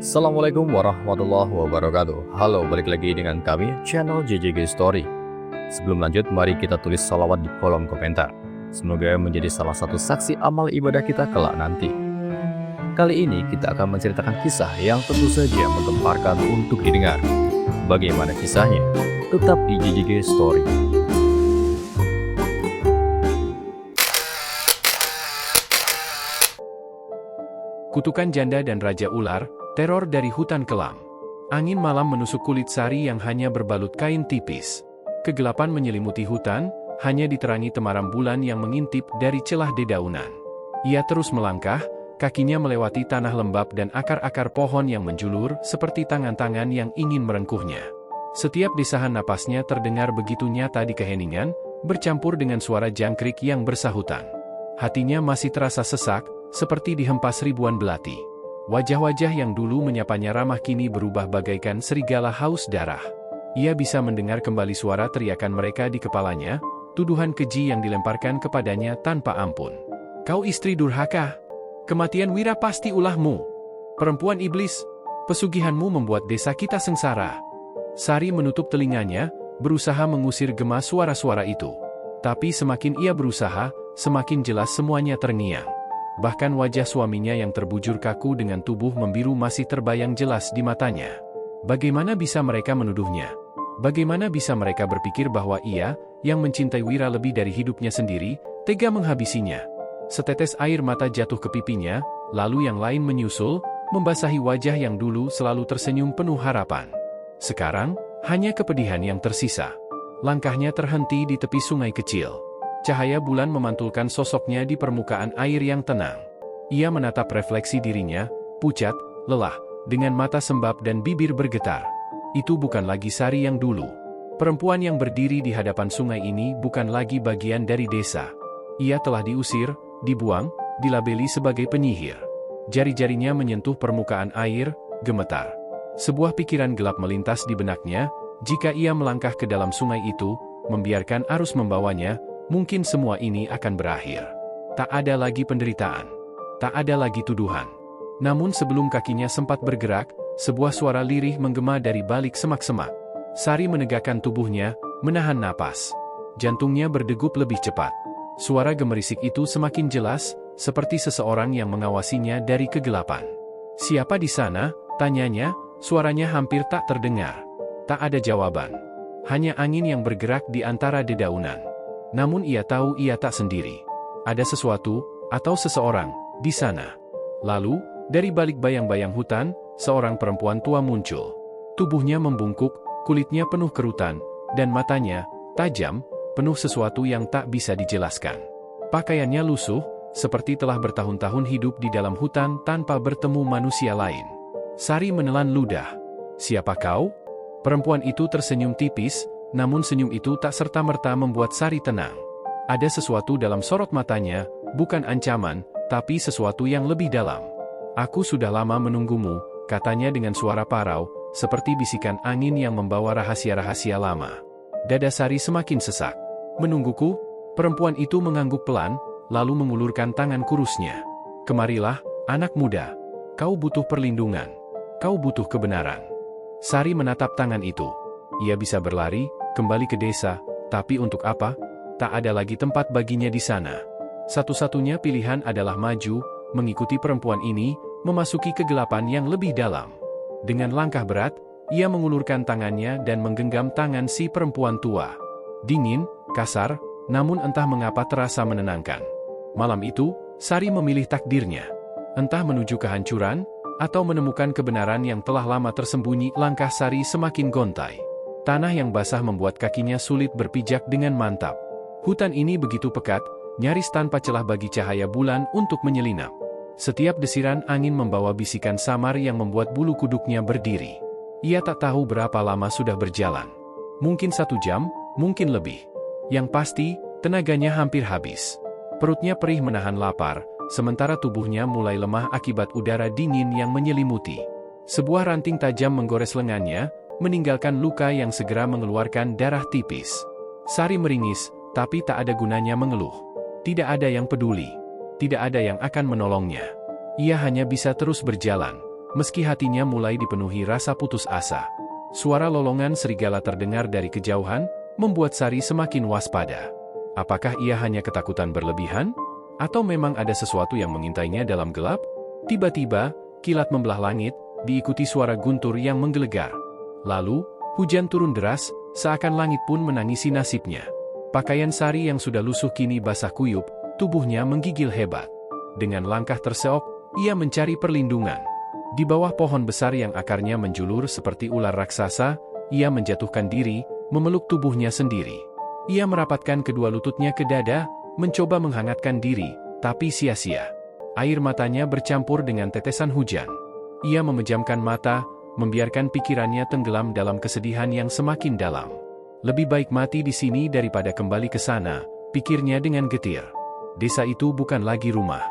Assalamualaikum warahmatullahi wabarakatuh. Halo, balik lagi dengan kami, channel JJG Story. Sebelum lanjut, mari kita tulis salawat di kolom komentar. Semoga menjadi salah satu saksi amal ibadah kita kelak nanti. Kali ini kita akan menceritakan kisah yang tentu saja menggemparkan untuk didengar. Bagaimana kisahnya? Tetap di JJG Story. Kutukan Janda dan Raja Ular, teror dari hutan kelam. Angin malam menusuk kulit Sari yang hanya berbalut kain tipis. Kegelapan menyelimuti hutan, hanya diterangi temaram bulan yang mengintip dari celah dedaunan. Ia terus melangkah, kakinya melewati tanah lembab dan akar-akar pohon yang menjulur seperti tangan-tangan yang ingin merengkuhnya. Setiap desahan napasnya terdengar begitu nyata di keheningan, bercampur dengan suara jangkrik yang bersahutan. Hatinya masih terasa sesak, seperti dihempas ribuan belati. Wajah-wajah yang dulu menyapanya ramah kini berubah bagaikan serigala haus darah. Ia bisa mendengar kembali suara teriakan mereka di kepalanya, tuduhan keji yang dilemparkan kepadanya tanpa ampun. "Kau istri durhaka! Kematian Wira pasti ulahmu! Perempuan iblis! Pesugihanmu membuat desa kita sengsara!" Sari menutup telinganya, berusaha mengusir gema suara-suara itu. Tapi semakin ia berusaha, semakin jelas semuanya terngiang. Bahkan wajah suaminya yang terbujur kaku dengan tubuh membiru masih terbayang jelas di matanya. Bagaimana bisa mereka menuduhnya? Bagaimana bisa mereka berpikir bahwa ia, yang mencintai Wira lebih dari hidupnya sendiri, tega menghabisinya? Setetes air mata jatuh ke pipinya, lalu yang lain menyusul, membasahi wajah yang dulu selalu tersenyum penuh harapan. Sekarang, hanya kepedihan yang tersisa. Langkahnya terhenti di tepi sungai kecil. Cahaya bulan memantulkan sosoknya di permukaan air yang tenang. Ia menatap refleksi dirinya, pucat, lelah, dengan mata sembab dan bibir bergetar. Itu bukan lagi Sari yang dulu. Perempuan yang berdiri di hadapan sungai ini bukan lagi bagian dari desa. Ia telah diusir, dibuang, dilabeli sebagai penyihir. Jari-jarinya menyentuh permukaan air, gemetar. Sebuah pikiran gelap melintas di benaknya, jika ia melangkah ke dalam sungai itu, membiarkan arus membawanya, mungkin semua ini akan berakhir. Tak ada lagi penderitaan. Tak ada lagi tuduhan. Namun sebelum kakinya sempat bergerak, sebuah suara lirih menggema dari balik semak-semak. Sari menegakkan tubuhnya, menahan napas. Jantungnya berdegup lebih cepat. Suara gemerisik itu semakin jelas, seperti seseorang yang mengawasinya dari kegelapan. "Siapa di sana?" tanyanya, suaranya hampir tak terdengar. Tak ada jawaban. Hanya angin yang bergerak di antara dedaunan. Namun ia tahu ia tak sendiri. Ada sesuatu, atau seseorang, di sana. Lalu, dari balik bayang-bayang hutan, seorang perempuan tua muncul. Tubuhnya membungkuk, kulitnya penuh kerutan, dan matanya, tajam, penuh sesuatu yang tak bisa dijelaskan. Pakaiannya lusuh, seperti telah bertahun-tahun hidup di dalam hutan tanpa bertemu manusia lain. Sari menelan ludah. "Siapa kau?" Perempuan itu tersenyum tipis, namun senyum itu tak serta-merta membuat Sari tenang. Ada sesuatu dalam sorot matanya, bukan ancaman, tapi sesuatu yang lebih dalam. "Aku sudah lama menunggumu," katanya dengan suara parau, seperti bisikan angin yang membawa rahasia-rahasia lama. Dada Sari semakin sesak. "Menungguku?" Perempuan itu mengangguk pelan, lalu mengulurkan tangan kurusnya. "Kemarilah, anak muda. Kau butuh perlindungan. Kau butuh kebenaran." Sari menatap tangan itu. Ia bisa berlari, kembali ke desa, tapi untuk apa? Tak ada lagi tempat baginya di sana. Satu-satunya pilihan adalah maju, mengikuti perempuan ini, memasuki kegelapan yang lebih dalam. Dengan langkah berat, ia mengulurkan tangannya dan menggenggam tangan si perempuan tua. Dingin, kasar, namun entah mengapa terasa menenangkan. Malam itu, Sari memilih takdirnya. Entah menuju kehancuran, atau menemukan kebenaran yang telah lama tersembunyi. Langkah Sari semakin gontai. Tanah yang basah membuat kakinya sulit berpijak dengan mantap. Hutan ini begitu pekat, nyaris tanpa celah bagi cahaya bulan untuk menyelinap. Setiap desiran angin membawa bisikan samar yang membuat bulu kuduknya berdiri. Ia tak tahu berapa lama sudah berjalan. Mungkin 1 jam, mungkin lebih. Yang pasti, tenaganya hampir habis. Perutnya perih menahan lapar, sementara tubuhnya mulai lemah akibat udara dingin yang menyelimuti. Sebuah ranting tajam menggores lengannya, meninggalkan luka yang segera mengeluarkan darah tipis. Sari meringis, tapi tak ada gunanya mengeluh. Tidak ada yang peduli. Tidak ada yang akan menolongnya. Ia hanya bisa terus berjalan, Meski hatinya mulai dipenuhi rasa putus asa. Suara lolongan serigala terdengar dari kejauhan, membuat Sari semakin waspada. Apakah ia hanya ketakutan berlebihan? Atau memang ada sesuatu yang mengintainya dalam gelap? Tiba-tiba, kilat membelah langit, diikuti suara guntur yang menggelegar. Lalu, hujan turun deras, seakan langit pun menangisi nasibnya. Pakaian Sari yang sudah lusuh kini basah kuyup, tubuhnya menggigil hebat. Dengan langkah terseok, ia mencari perlindungan. Di bawah pohon besar yang akarnya menjulur seperti ular raksasa, ia menjatuhkan diri, memeluk tubuhnya sendiri. Ia merapatkan kedua lututnya ke dada, mencoba menghangatkan diri, tapi sia-sia. Air matanya bercampur dengan tetesan hujan. Ia memejamkan mata, membiarkan pikirannya tenggelam dalam kesedihan yang semakin dalam. Lebih baik mati di sini daripada kembali ke sana, pikirnya dengan getir. Desa itu bukan lagi rumah.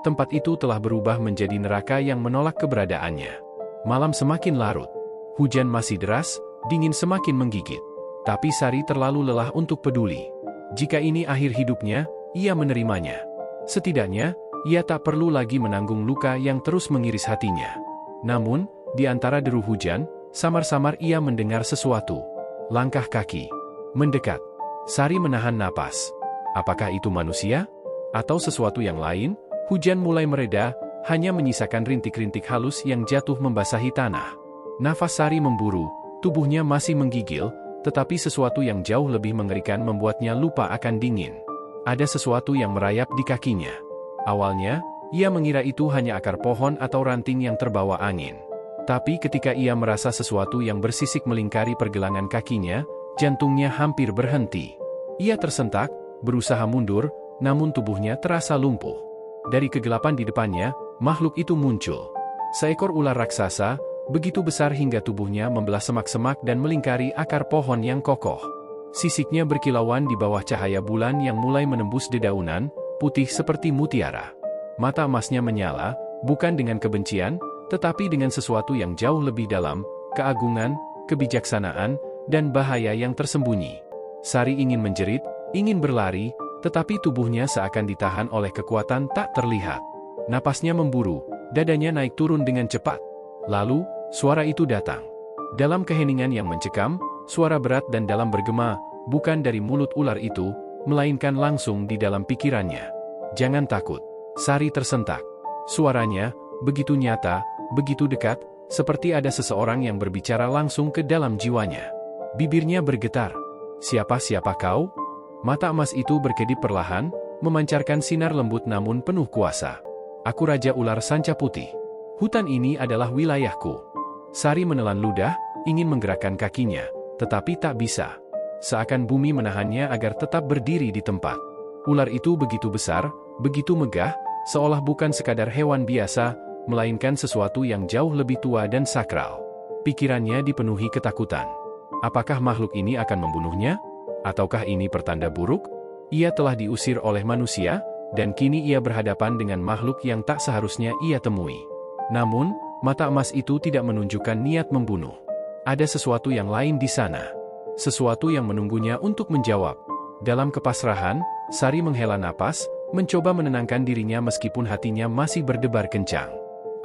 Tempat itu telah berubah menjadi neraka yang menolak keberadaannya. Malam semakin larut. Hujan masih deras, dingin semakin menggigit. Tapi Sari terlalu lelah untuk peduli. Jika ini akhir hidupnya, ia menerimanya. Setidaknya, ia tak perlu lagi menanggung luka yang terus mengiris hatinya. Namun, di antara deru hujan, samar-samar ia mendengar sesuatu. Langkah kaki. Mendekat. Sari menahan napas. Apakah itu manusia? Atau sesuatu yang lain? Hujan mulai mereda, hanya menyisakan rintik-rintik halus yang jatuh membasahi tanah. Nafas Sari memburu, tubuhnya masih menggigil, tetapi sesuatu yang jauh lebih mengerikan membuatnya lupa akan dingin. Ada sesuatu yang merayap di kakinya. Awalnya, ia mengira itu hanya akar pohon atau ranting yang terbawa angin. Tapi ketika ia merasa sesuatu yang bersisik melingkari pergelangan kakinya, jantungnya hampir berhenti. Ia tersentak, berusaha mundur, namun tubuhnya terasa lumpuh. Dari kegelapan di depannya, makhluk itu muncul. Seekor ular raksasa, begitu besar hingga tubuhnya membelah semak-semak dan melingkari akar pohon yang kokoh. Sisiknya berkilauan di bawah cahaya bulan yang mulai menembus dedaunan, putih seperti mutiara. Mata emasnya menyala, bukan dengan kebencian, tetapi dengan sesuatu yang jauh lebih dalam, keagungan, kebijaksanaan, dan bahaya yang tersembunyi. Sari ingin menjerit, ingin berlari, tetapi tubuhnya seakan ditahan oleh kekuatan tak terlihat. Napasnya memburu, dadanya naik turun dengan cepat. Lalu, suara itu datang. Dalam keheningan yang mencekam, suara berat dan dalam bergema, bukan dari mulut ular itu, melainkan langsung di dalam pikirannya. Jangan takut. Sari tersentak. Suaranya, begitu nyata, begitu dekat, seperti ada seseorang yang berbicara langsung ke dalam jiwanya. Bibirnya bergetar. Siapa kau? Mata emas itu berkedip perlahan, memancarkan sinar lembut namun penuh kuasa. Aku Raja Ular Sanca Putih. Hutan ini adalah wilayahku. Sari menelan ludah, ingin menggerakkan kakinya, tetapi tak bisa. Seakan bumi menahannya agar tetap berdiri di tempat. Ular itu begitu besar, begitu megah, seolah bukan sekadar hewan biasa, melainkan sesuatu yang jauh lebih tua dan sakral. Pikirannya dipenuhi ketakutan. Apakah makhluk ini akan membunuhnya? Ataukah ini pertanda buruk? Ia telah diusir oleh manusia, dan kini ia berhadapan dengan makhluk yang tak seharusnya ia temui. Namun, mata emas itu tidak menunjukkan niat membunuh. Ada sesuatu yang lain di sana. Sesuatu yang menunggunya untuk menjawab. Dalam kepasrahan, Sari menghela napas, mencoba menenangkan dirinya meskipun hatinya masih berdebar kencang.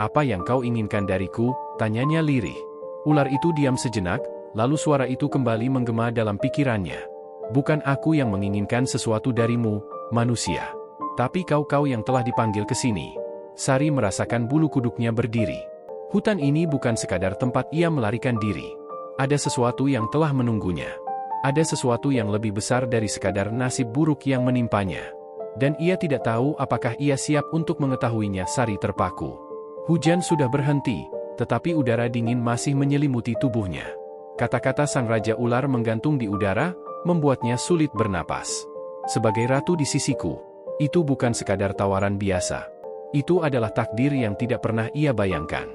Apa yang kau inginkan dariku? Tanyanya lirih. Ular itu diam sejenak, lalu suara itu kembali menggema dalam pikirannya. Bukan aku yang menginginkan sesuatu darimu, manusia. Tapi kau yang telah dipanggil ke sini. Sari merasakan bulu kuduknya berdiri. Hutan ini bukan sekadar tempat ia melarikan diri. Ada sesuatu yang telah menunggunya. Ada sesuatu yang lebih besar dari sekadar nasib buruk yang menimpanya. Dan ia tidak tahu apakah ia siap untuk mengetahuinya. Sari terpaku. Hujan sudah berhenti, tetapi udara dingin masih menyelimuti tubuhnya. Kata-kata sang Raja Ular menggantung di udara, membuatnya sulit bernapas. Sebagai ratu di sisiku, itu bukan sekadar tawaran biasa. Itu adalah takdir yang tidak pernah ia bayangkan.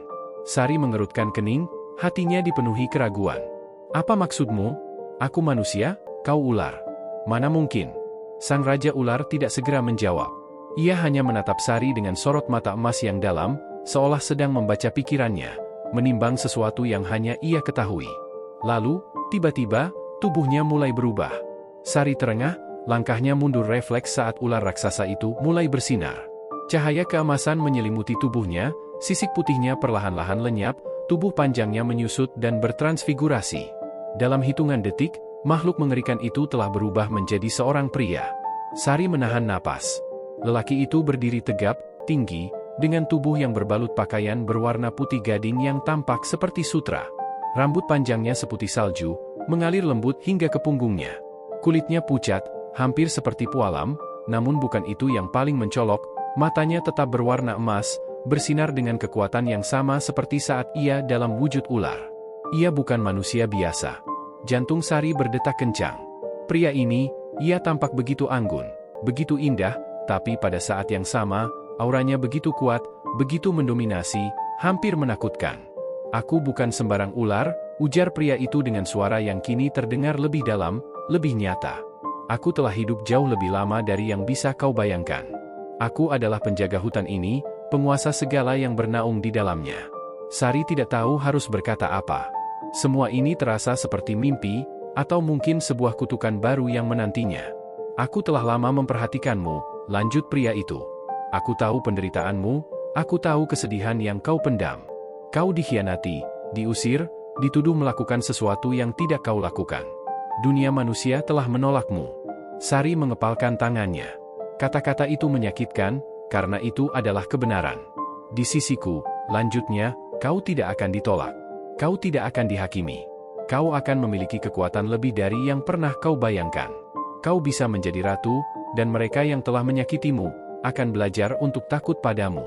Sari mengerutkan kening, hatinya dipenuhi keraguan. Apa maksudmu? Aku manusia, kau ular. Mana mungkin? Sang Raja Ular tidak segera menjawab. Ia hanya menatap Sari dengan sorot mata emas yang dalam, seolah sedang membaca pikirannya, menimbang sesuatu yang hanya ia ketahui. Lalu, tiba-tiba, tubuhnya mulai berubah. Sari terengah, langkahnya mundur refleks saat ular raksasa itu mulai bersinar. Cahaya keemasan menyelimuti tubuhnya, Sisik putihnya perlahan-lahan lenyap, tubuh panjangnya menyusut dan bertransfigurasi. Dalam hitungan detik, makhluk mengerikan itu telah berubah menjadi seorang pria. Sari menahan napas. Lelaki itu berdiri tegap, tinggi, dengan tubuh yang berbalut pakaian berwarna putih gading yang tampak seperti sutra. Rambut panjangnya seputih salju, mengalir lembut hingga ke punggungnya. Kulitnya pucat, hampir seperti pualam, namun bukan itu yang paling mencolok, matanya tetap berwarna emas, bersinar dengan kekuatan yang sama seperti saat ia dalam wujud ular. Ia bukan manusia biasa. Jantung Sari berdetak kencang. Pria ini, ia tampak begitu anggun, begitu indah, tapi pada saat yang sama, auranya begitu kuat, begitu mendominasi, hampir menakutkan. "Aku bukan sembarang ular," ujar pria itu dengan suara yang kini terdengar lebih dalam, lebih nyata. "Aku telah hidup jauh lebih lama dari yang bisa kau bayangkan. Aku adalah penjaga hutan ini, penguasa segala yang bernaung di dalamnya." Sari tidak tahu harus berkata apa. Semua ini terasa seperti mimpi, atau mungkin sebuah kutukan baru yang menantinya. "Aku telah lama memperhatikanmu," lanjut pria itu. "Aku tahu penderitaanmu, aku tahu kesedihan yang kau pendam. Kau dikhianati, diusir, dituduh melakukan sesuatu yang tidak kau lakukan. Dunia manusia telah menolakmu." Sari mengepalkan tangannya. Kata-kata itu menyakitkan, karena itu adalah kebenaran. "Di sisiku," lanjutnya, "kau tidak akan ditolak. Kau tidak akan dihakimi. Kau akan memiliki kekuatan lebih dari yang pernah kau bayangkan. Kau bisa menjadi ratu, dan mereka yang telah menyakitimu akan belajar untuk takut padamu."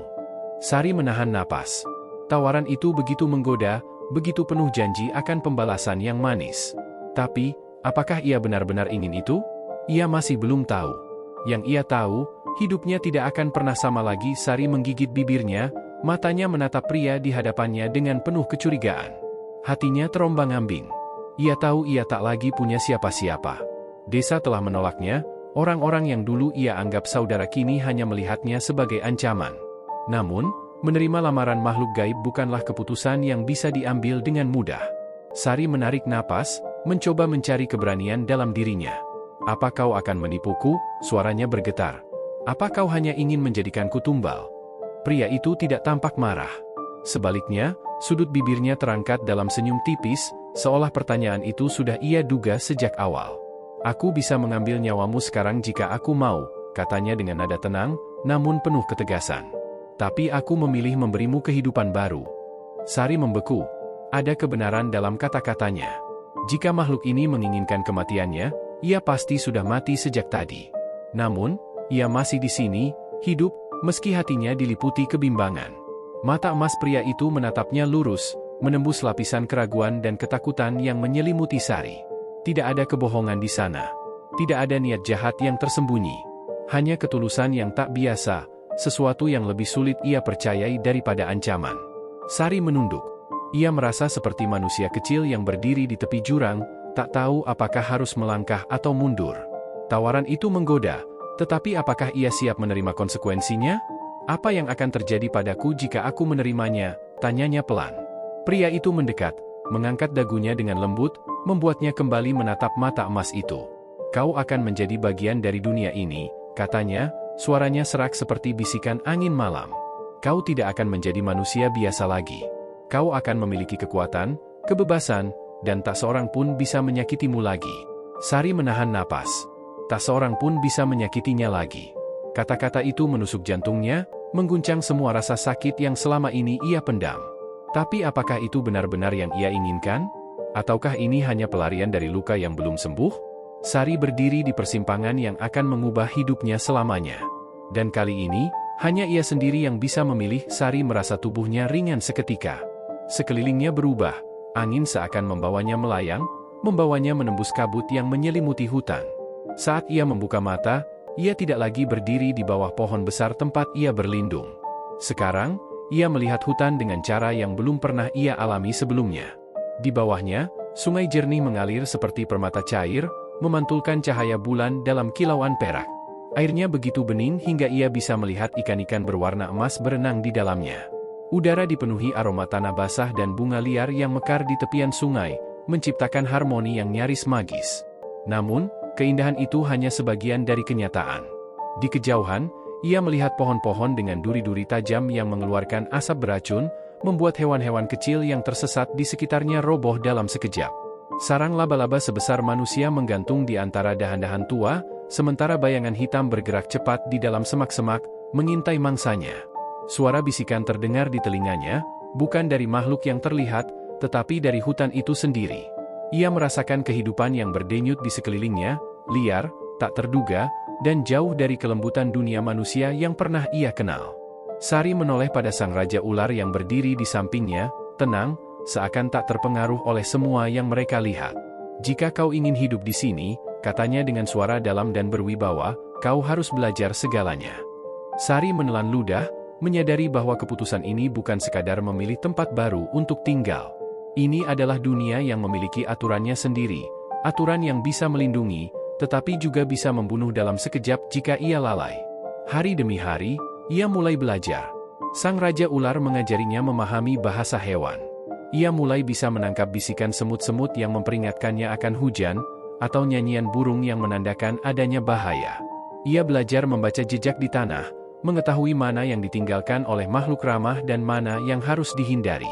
Sari menahan napas. Tawaran itu begitu menggoda, begitu penuh janji akan pembalasan yang manis. Tapi, apakah ia benar-benar ingin itu? Ia masih belum tahu. Yang ia tahu, hidupnya tidak akan pernah sama lagi. Sari menggigit bibirnya, matanya menatap pria di hadapannya dengan penuh kecurigaan. Hatinya terombang-ambing. Ia tahu ia tak lagi punya siapa-siapa. Desa telah menolaknya, orang-orang yang dulu ia anggap saudara kini hanya melihatnya sebagai ancaman. Namun, menerima lamaran makhluk gaib bukanlah keputusan yang bisa diambil dengan mudah. Sari menarik napas, mencoba mencari keberanian dalam dirinya. "Apa kau akan menipuku?" Suaranya bergetar. "Apa kau hanya ingin menjadikanku tumbal?" Pria itu tidak tampak marah. Sebaliknya, sudut bibirnya terangkat dalam senyum tipis, seolah pertanyaan itu sudah ia duga sejak awal. "Aku bisa mengambil nyawamu sekarang jika aku mau," katanya dengan nada tenang, namun penuh ketegasan. "Tapi aku memilih memberimu kehidupan baru." Sari membeku. Ada kebenaran dalam kata-katanya. Jika makhluk ini menginginkan kematiannya, ia pasti sudah mati sejak tadi. Namun, ia masih di sini, hidup, meski hatinya diliputi kebimbangan. Mata emas pria itu menatapnya lurus, menembus lapisan keraguan dan ketakutan yang menyelimuti Sari. Tidak ada kebohongan di sana. Tidak ada niat jahat yang tersembunyi. Hanya ketulusan yang tak biasa, sesuatu yang lebih sulit ia percayai daripada ancaman. Sari menunduk. Ia merasa seperti manusia kecil yang berdiri di tepi jurang, tak tahu apakah harus melangkah atau mundur. Tawaran itu menggoda, tetapi apakah ia siap menerima konsekuensinya? "Apa yang akan terjadi padaku jika aku menerimanya?" tanyanya pelan. Pria itu mendekat, mengangkat dagunya dengan lembut, membuatnya kembali menatap mata emas itu. "Kau akan menjadi bagian dari dunia ini," katanya, suaranya serak seperti bisikan angin malam. "Kau tidak akan menjadi manusia biasa lagi. Kau akan memiliki kekuatan, kebebasan, dan tak seorang pun bisa menyakitimu lagi." Sari menahan napas. Tak seorang pun bisa menyakitinya lagi. Kata-kata itu menusuk jantungnya, mengguncang semua rasa sakit yang selama ini ia pendam. Tapi apakah itu benar-benar yang ia inginkan? Ataukah ini hanya pelarian dari luka yang belum sembuh? Sari berdiri di persimpangan yang akan mengubah hidupnya selamanya. Dan kali ini, hanya ia sendiri yang bisa memilih. Sari merasa tubuhnya ringan seketika. Sekelilingnya berubah, angin seakan membawanya melayang, membawanya menembus kabut yang menyelimuti hutan. Saat ia membuka mata, ia tidak lagi berdiri di bawah pohon besar tempat ia berlindung. Sekarang, ia melihat hutan dengan cara yang belum pernah ia alami sebelumnya. Di bawahnya, sungai jernih mengalir seperti permata cair, memantulkan cahaya bulan dalam kilauan perak. Airnya begitu bening hingga ia bisa melihat ikan-ikan berwarna emas berenang di dalamnya. Udara dipenuhi aroma tanah basah dan bunga liar yang mekar di tepian sungai, menciptakan harmoni yang nyaris magis. Namun, keindahan itu hanya sebagian dari kenyataan. Di kejauhan, ia melihat pohon-pohon dengan duri-duri tajam yang mengeluarkan asap beracun, membuat hewan-hewan kecil yang tersesat di sekitarnya roboh dalam sekejap. Sarang laba-laba sebesar manusia menggantung di antara dahan-dahan tua, sementara bayangan hitam bergerak cepat di dalam semak-semak, mengintai mangsanya. Suara bisikan terdengar di telinganya, bukan dari makhluk yang terlihat, tetapi dari hutan itu sendiri. Ia merasakan kehidupan yang berdenyut di sekelilingnya, liar, tak terduga, dan jauh dari kelembutan dunia manusia yang pernah ia kenal. Sari menoleh pada sang Raja Ular yang berdiri di sampingnya, tenang, seakan tak terpengaruh oleh semua yang mereka lihat. "Jika kau ingin hidup di sini," katanya dengan suara dalam dan berwibawa, "kau harus belajar segalanya." Sari menelan ludah, menyadari bahwa keputusan ini bukan sekadar memilih tempat baru untuk tinggal. Ini adalah dunia yang memiliki aturannya sendiri, aturan yang bisa melindungi, tetapi juga bisa membunuh dalam sekejap jika ia lalai. Hari demi hari, ia mulai belajar. Sang Raja Ular mengajarinya memahami bahasa hewan. Ia mulai bisa menangkap bisikan semut-semut yang memperingatkannya akan hujan, atau nyanyian burung yang menandakan adanya bahaya. Ia belajar membaca jejak di tanah, mengetahui mana yang ditinggalkan oleh makhluk ramah dan mana yang harus dihindari.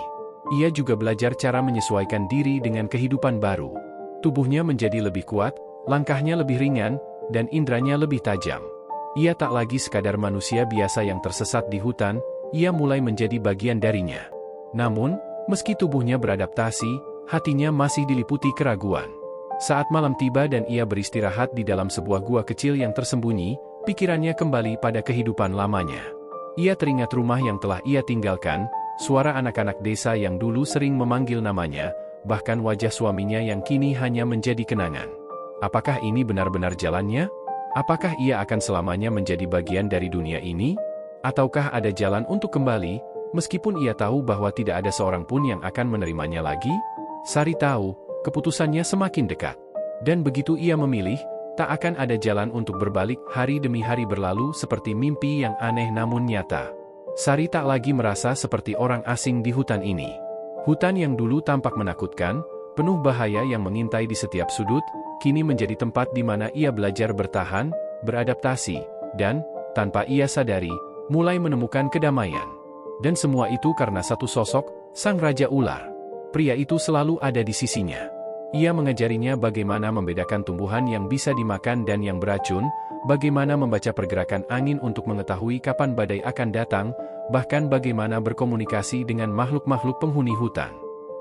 Ia juga belajar cara menyesuaikan diri dengan kehidupan baru. Tubuhnya menjadi lebih kuat, langkahnya lebih ringan, dan indranya lebih tajam. Ia tak lagi sekadar manusia biasa yang tersesat di hutan, ia mulai menjadi bagian darinya. Namun, meski tubuhnya beradaptasi, hatinya masih diliputi keraguan. Saat malam tiba dan ia beristirahat di dalam sebuah gua kecil yang tersembunyi, pikirannya kembali pada kehidupan lamanya. Ia teringat rumah yang telah ia tinggalkan, suara anak-anak desa yang dulu sering memanggil namanya, bahkan wajah suaminya yang kini hanya menjadi kenangan. Apakah ini benar-benar jalannya? Apakah ia akan selamanya menjadi bagian dari dunia ini? Ataukah ada jalan untuk kembali, meskipun ia tahu bahwa tidak ada seorang pun yang akan menerimanya lagi? Sari tahu, keputusannya semakin dekat. Dan begitu ia memilih, tak akan ada jalan untuk berbalik. Hari demi hari berlalu seperti mimpi yang aneh namun nyata. Sari tak lagi merasa seperti orang asing di hutan ini. Hutan yang dulu tampak menakutkan, penuh bahaya yang mengintai di setiap sudut, kini menjadi tempat di mana ia belajar bertahan, beradaptasi, dan, tanpa ia sadari, mulai menemukan kedamaian. Dan semua itu karena satu sosok, Sang Raja Ular. Pria itu selalu ada di sisinya. Ia mengajarinya bagaimana membedakan tumbuhan yang bisa dimakan dan yang beracun, bagaimana membaca pergerakan angin untuk mengetahui kapan badai akan datang, bahkan bagaimana berkomunikasi dengan makhluk-makhluk penghuni hutan.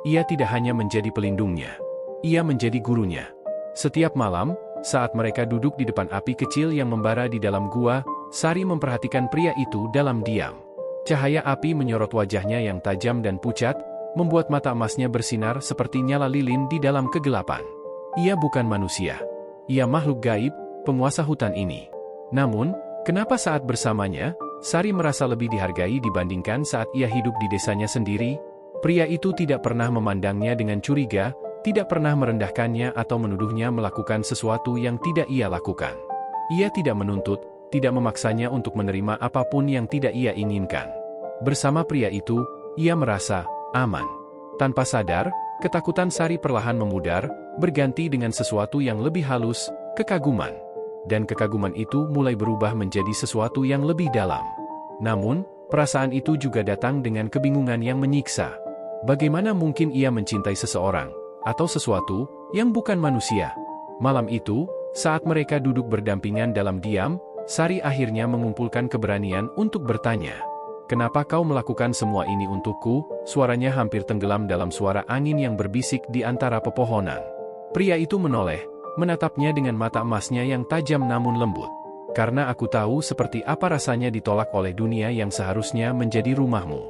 Ia tidak hanya menjadi pelindungnya, ia menjadi gurunya. Setiap malam, saat mereka duduk di depan api kecil yang membara di dalam gua, Sari memperhatikan pria itu dalam diam. Cahaya api menyorot wajahnya yang tajam dan pucat, membuat mata emasnya bersinar seperti nyala lilin di dalam kegelapan. Ia bukan manusia. Ia makhluk gaib, penguasa hutan ini. Namun, kenapa saat bersamanya, Sari merasa lebih dihargai dibandingkan saat ia hidup di desanya sendiri? Pria itu tidak pernah memandangnya dengan curiga, tidak pernah merendahkannya atau menuduhnya melakukan sesuatu yang tidak ia lakukan. Ia tidak menuntut, tidak memaksanya untuk menerima apapun yang tidak ia inginkan. Bersama pria itu, ia merasa aman. Tanpa sadar, ketakutan Sari perlahan memudar, berganti dengan sesuatu yang lebih halus, kekaguman. Dan kekaguman itu mulai berubah menjadi sesuatu yang lebih dalam. Namun, perasaan itu juga datang dengan kebingungan yang menyiksa. Bagaimana mungkin ia mencintai seseorang, atau sesuatu, yang bukan manusia? Malam itu, saat mereka duduk berdampingan dalam diam, Sari akhirnya mengumpulkan keberanian untuk bertanya. "Kenapa kau melakukan semua ini untukku?" Suaranya hampir tenggelam dalam suara angin yang berbisik di antara pepohonan. Pria itu menoleh, menatapnya dengan mata emasnya yang tajam namun lembut. "Karena aku tahu seperti apa rasanya ditolak oleh dunia yang seharusnya menjadi rumahmu."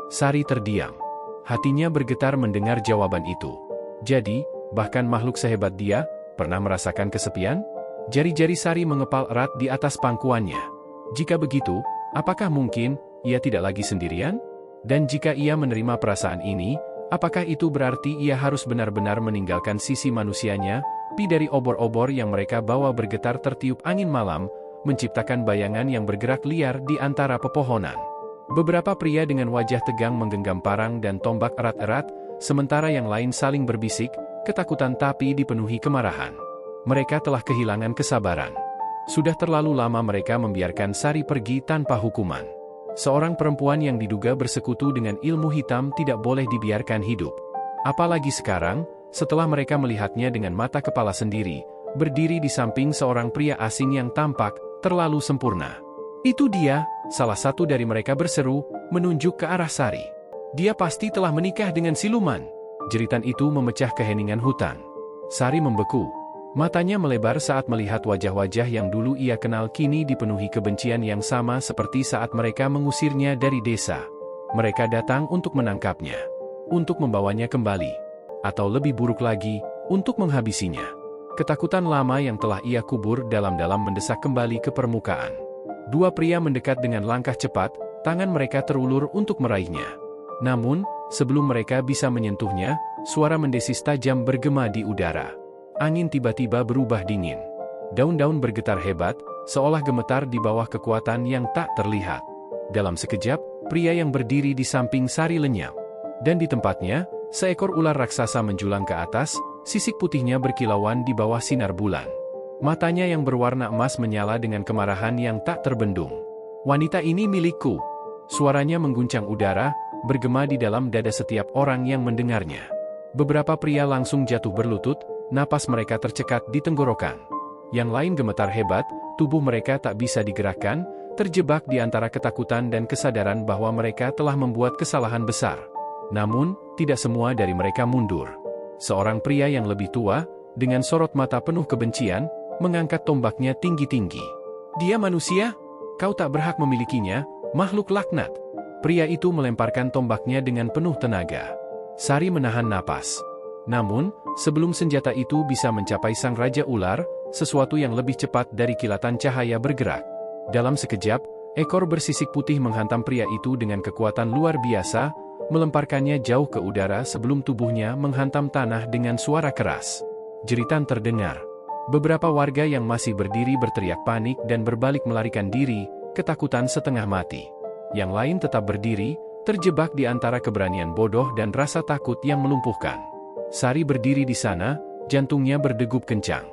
Sari terdiam. Hatinya bergetar mendengar jawaban itu. Jadi, bahkan makhluk sehebat dia, pernah merasakan kesepian? Jari-jari Sari mengepal erat di atas pangkuannya. Jika begitu, apakah mungkin ia tidak lagi sendirian? Dan jika ia menerima perasaan ini, apakah itu berarti ia harus benar-benar meninggalkan sisi manusianya? Dari obor-obor yang mereka bawa bergetar tertiup angin malam, menciptakan bayangan yang bergerak liar di antara pepohonan. Beberapa pria dengan wajah tegang menggenggam parang dan tombak erat-erat, sementara yang lain saling berbisik, ketakutan tapi dipenuhi kemarahan. Mereka telah kehilangan kesabaran. Sudah terlalu lama mereka membiarkan Sari pergi tanpa hukuman. Seorang perempuan yang diduga bersekutu dengan ilmu hitam tidak boleh dibiarkan hidup. Apalagi sekarang, setelah mereka melihatnya dengan mata kepala sendiri, berdiri di samping seorang pria asing yang tampak terlalu sempurna. Itu dia, salah satu dari mereka berseru, menunjuk ke arah Sari. Dia pasti telah menikah dengan siluman. Jeritan itu memecah keheningan hutan. Sari membeku. Matanya melebar saat melihat wajah-wajah yang dulu ia kenal kini dipenuhi kebencian yang sama seperti saat mereka mengusirnya dari desa. Mereka datang untuk menangkapnya, untuk membawanya kembali, atau lebih buruk lagi, untuk menghabisinya. Ketakutan lama yang telah ia kubur dalam-dalam mendesak kembali ke permukaan. Dua pria mendekat dengan langkah cepat, tangan mereka terulur untuk meraihnya. Namun, sebelum mereka bisa menyentuhnya, suara mendesis tajam bergema di udara. Angin tiba-tiba berubah dingin. Daun-daun bergetar hebat, seolah gemetar di bawah kekuatan yang tak terlihat. Dalam sekejap, pria yang berdiri di samping Sari lenyap. Dan di tempatnya, seekor ular raksasa menjulang ke atas, sisik putihnya berkilauan di bawah sinar bulan. Matanya yang berwarna emas menyala dengan kemarahan yang tak terbendung. "Wanita ini milikku." Suaranya mengguncang udara, bergema di dalam dada setiap orang yang mendengarnya. Beberapa pria langsung jatuh berlutut, napas mereka tercekat di tenggorokan. Yang lain gemetar hebat, tubuh mereka tak bisa digerakkan, terjebak di antara ketakutan dan kesadaran bahwa mereka telah membuat kesalahan besar. Namun, tidak semua dari mereka mundur. Seorang pria yang lebih tua, dengan sorot mata penuh kebencian, mengangkat tombaknya tinggi-tinggi. "Dia manusia? Kau tak berhak memilikinya, makhluk laknat." Pria itu melemparkan tombaknya dengan penuh tenaga. Sari menahan napas. Namun, sebelum senjata itu bisa mencapai sang Raja Ular, sesuatu yang lebih cepat dari kilatan cahaya bergerak. Dalam sekejap, ekor bersisik putih menghantam pria itu dengan kekuatan luar biasa, melemparkannya jauh ke udara sebelum tubuhnya menghantam tanah dengan suara keras. Jeritan terdengar. Beberapa warga yang masih berdiri berteriak panik dan berbalik melarikan diri, ketakutan setengah mati. Yang lain tetap berdiri, terjebak di antara keberanian bodoh dan rasa takut yang melumpuhkan. Sari berdiri di sana, jantungnya berdegup kencang.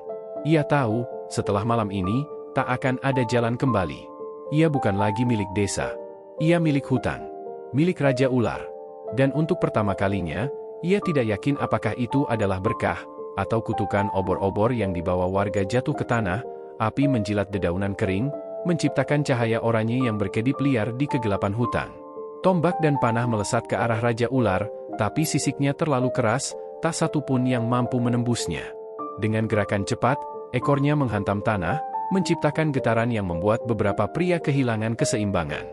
Ia tahu, setelah malam ini, tak akan ada jalan kembali. Ia bukan lagi milik desa. Ia milik hutan. Milik Raja Ular. Dan untuk pertama kalinya, ia tidak yakin apakah itu adalah berkah, atau kutukan obor-obor yang dibawa warga jatuh ke tanah, api menjilat dedaunan kering, menciptakan cahaya oranye yang berkedip liar di kegelapan hutan. Tombak dan panah melesat ke arah Raja Ular, tapi sisiknya terlalu keras, tak satu pun yang mampu menembusnya. Dengan gerakan cepat, ekornya menghantam tanah, menciptakan getaran yang membuat beberapa pria kehilangan keseimbangan.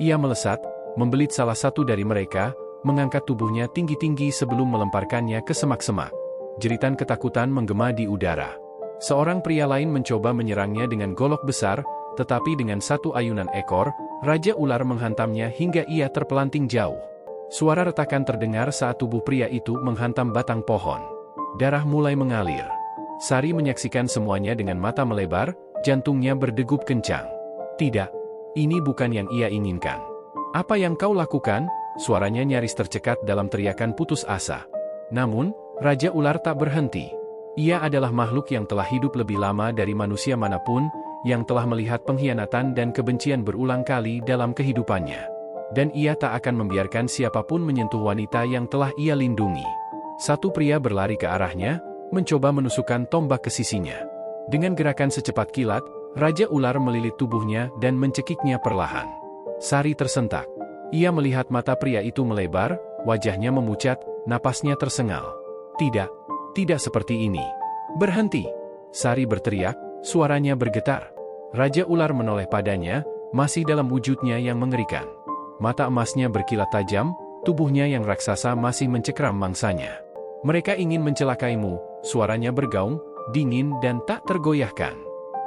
Ia melesat, membelit salah satu dari mereka, mengangkat tubuhnya tinggi-tinggi sebelum melemparkannya ke semak-semak. Jeritan ketakutan menggema di udara. Seorang pria lain mencoba menyerangnya dengan golok besar, tetapi dengan satu ayunan ekor, Raja Ular menghantamnya hingga ia terpelanting jauh. Suara retakan terdengar saat tubuh pria itu menghantam batang pohon. Darah mulai mengalir. Sari menyaksikan semuanya dengan mata melebar, jantungnya berdegup kencang. Tidak, ini bukan yang ia inginkan. "Apa yang kau lakukan?" Suaranya nyaris tercekat dalam teriakan putus asa. Namun, Raja Ular tak berhenti. Ia adalah makhluk yang telah hidup lebih lama dari manusia manapun, yang telah melihat pengkhianatan dan kebencian berulang kali dalam kehidupannya. Dan ia tak akan membiarkan siapapun menyentuh wanita yang telah ia lindungi. Satu pria berlari ke arahnya, mencoba menusukkan tombak ke sisinya. Dengan gerakan secepat kilat, Raja Ular melilit tubuhnya dan mencekiknya perlahan. Sari tersentak. Ia melihat mata pria itu melebar, wajahnya memucat, napasnya tersengal. "Tidak, tidak seperti ini. Berhenti!" Sari berteriak, suaranya bergetar. Raja Ular menoleh padanya, masih dalam wujudnya yang mengerikan. Mata emasnya berkilat tajam, tubuhnya yang raksasa masih mencekram mangsanya. "Mereka ingin mencelakaimu," suaranya bergaung, dingin dan tak tergoyahkan.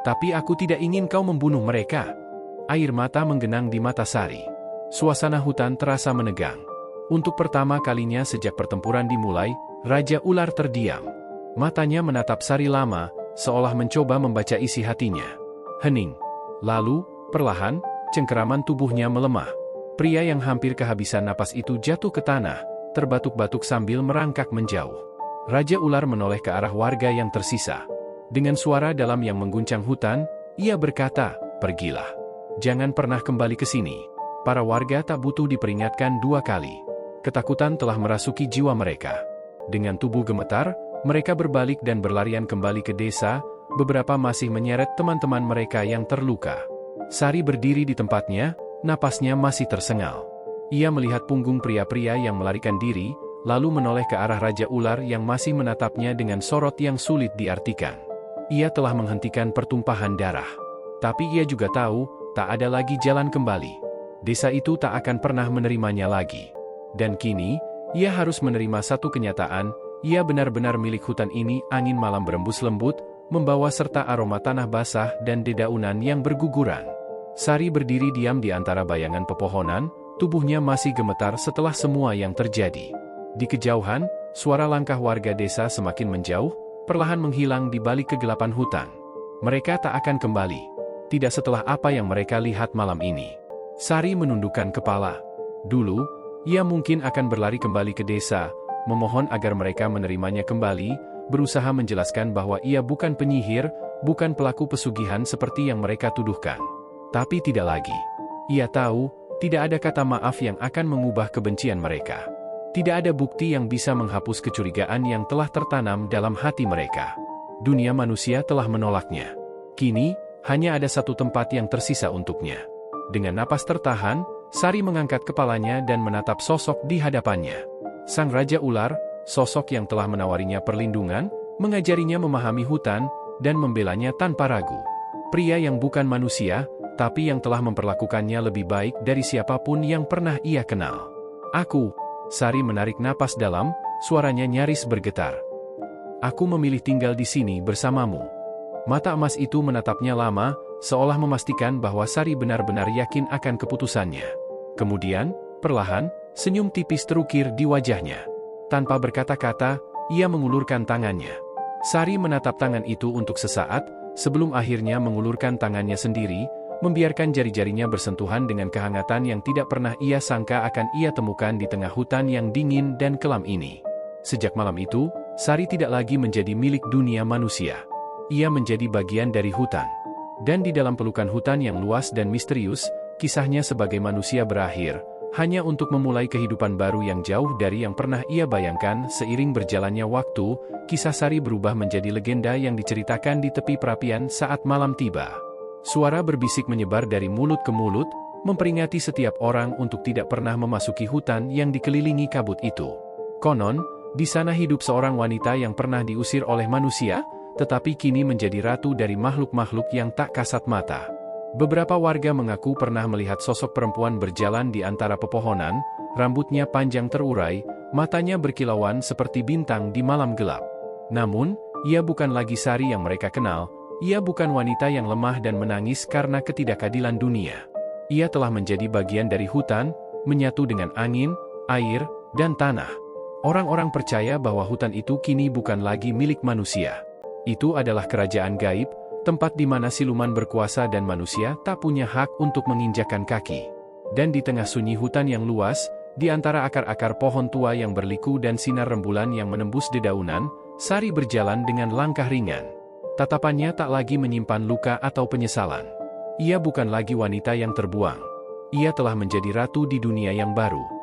"Tapi aku tidak ingin kau membunuh mereka." Air mata menggenang di mata Sari. Suasana hutan terasa menegang. Untuk pertama kalinya sejak pertempuran dimulai, Raja Ular terdiam. Matanya menatap Sari lama, seolah mencoba membaca isi hatinya. Hening. Lalu, perlahan, cengkeraman tubuhnya melemah. Pria yang hampir kehabisan napas itu jatuh ke tanah, terbatuk-batuk sambil merangkak menjauh. Raja Ular menoleh ke arah warga yang tersisa. Dengan suara dalam yang mengguncang hutan, Ia berkata, "Pergilah. Jangan pernah kembali ke sini." Para warga tak butuh diperingatkan 2 kali. Ketakutan telah merasuki jiwa mereka. Dengan tubuh gemetar, mereka berbalik dan berlarian kembali ke desa. Beberapa masih menyeret teman-teman mereka yang terluka. Sari berdiri di tempatnya, napasnya masih tersengal. Ia melihat punggung pria-pria yang melarikan diri, lalu menoleh ke arah Raja Ular yang masih menatapnya dengan sorot yang sulit diartikan. Ia telah menghentikan pertumpahan darah. Tapi ia juga tahu, tak ada lagi jalan kembali. Desa itu tak akan pernah menerimanya lagi. Dan kini, ia harus menerima satu kenyataan, ia benar-benar milik hutan ini. Angin malam berembus lembut, membawa serta aroma tanah basah dan dedaunan yang berguguran. Sari berdiri diam di antara bayangan pepohonan, tubuhnya masih gemetar setelah semua yang terjadi. Di kejauhan, suara langkah warga desa semakin menjauh, perlahan menghilang di balik kegelapan hutan. Mereka tak akan kembali. Tidak setelah apa yang mereka lihat malam ini. Sari menundukkan kepala. Dulu, ia mungkin akan berlari kembali ke desa, memohon agar mereka menerimanya kembali, berusaha menjelaskan bahwa ia bukan penyihir, bukan pelaku pesugihan seperti yang mereka tuduhkan. Tapi tidak lagi. Ia tahu, tidak ada kata maaf yang akan mengubah kebencian mereka. Tidak ada bukti yang bisa menghapus kecurigaan yang telah tertanam dalam hati mereka. Dunia manusia telah menolaknya. Kini, hanya ada satu tempat yang tersisa untuknya. Dengan napas tertahan, Sari mengangkat kepalanya dan menatap sosok di hadapannya. Sang Raja Ular, sosok yang telah menawarinya perlindungan, mengajarinya memahami hutan, dan membelanya tanpa ragu. Pria yang bukan manusia, tapi yang telah memperlakukannya lebih baik dari siapapun yang pernah ia kenal. "Aku," Sari menarik napas dalam, suaranya nyaris bergetar. "Aku memilih tinggal di sini bersamamu." Mata emas itu menatapnya lama, seolah memastikan bahwa Sari benar-benar yakin akan keputusannya. Kemudian, perlahan, senyum tipis terukir di wajahnya. Tanpa berkata-kata, ia mengulurkan tangannya. Sari menatap tangan itu untuk sesaat, sebelum akhirnya mengulurkan tangannya sendiri, membiarkan jari-jarinya bersentuhan dengan kehangatan yang tidak pernah ia sangka akan ia temukan di tengah hutan yang dingin dan kelam ini. Sejak malam itu, Sari tidak lagi menjadi milik dunia manusia. Ia menjadi bagian dari hutan. Dan di dalam pelukan hutan yang luas dan misterius, kisahnya sebagai manusia berakhir, hanya untuk memulai kehidupan baru yang jauh dari yang pernah ia bayangkan. Seiring berjalannya waktu, kisah Sari berubah menjadi legenda yang diceritakan di tepi perapian saat malam tiba. Suara berbisik menyebar dari mulut ke mulut, memperingati setiap orang untuk tidak pernah memasuki hutan yang dikelilingi kabut itu. Konon, di sana hidup seorang wanita yang pernah diusir oleh manusia, tetapi kini menjadi ratu dari makhluk-makhluk yang tak kasat mata. Beberapa warga mengaku pernah melihat sosok perempuan berjalan di antara pepohonan, rambutnya panjang terurai, matanya berkilauan seperti bintang di malam gelap. Namun, ia bukan lagi Sari yang mereka kenal. Ia bukan wanita yang lemah dan menangis karena ketidakadilan dunia. Ia telah menjadi bagian dari hutan, menyatu dengan angin, air, dan tanah. Orang-orang percaya bahwa hutan itu kini bukan lagi milik manusia. Itu adalah kerajaan gaib, tempat di mana siluman berkuasa dan manusia tak punya hak untuk menginjakkan kaki. Dan di tengah sunyi hutan yang luas, di antara akar-akar pohon tua yang berliku dan sinar rembulan yang menembus dedaunan, Sari berjalan dengan langkah ringan. Tatapannya tak lagi menyimpan luka atau penyesalan. Ia bukan lagi wanita yang terbuang. Ia telah menjadi ratu di dunia yang baru.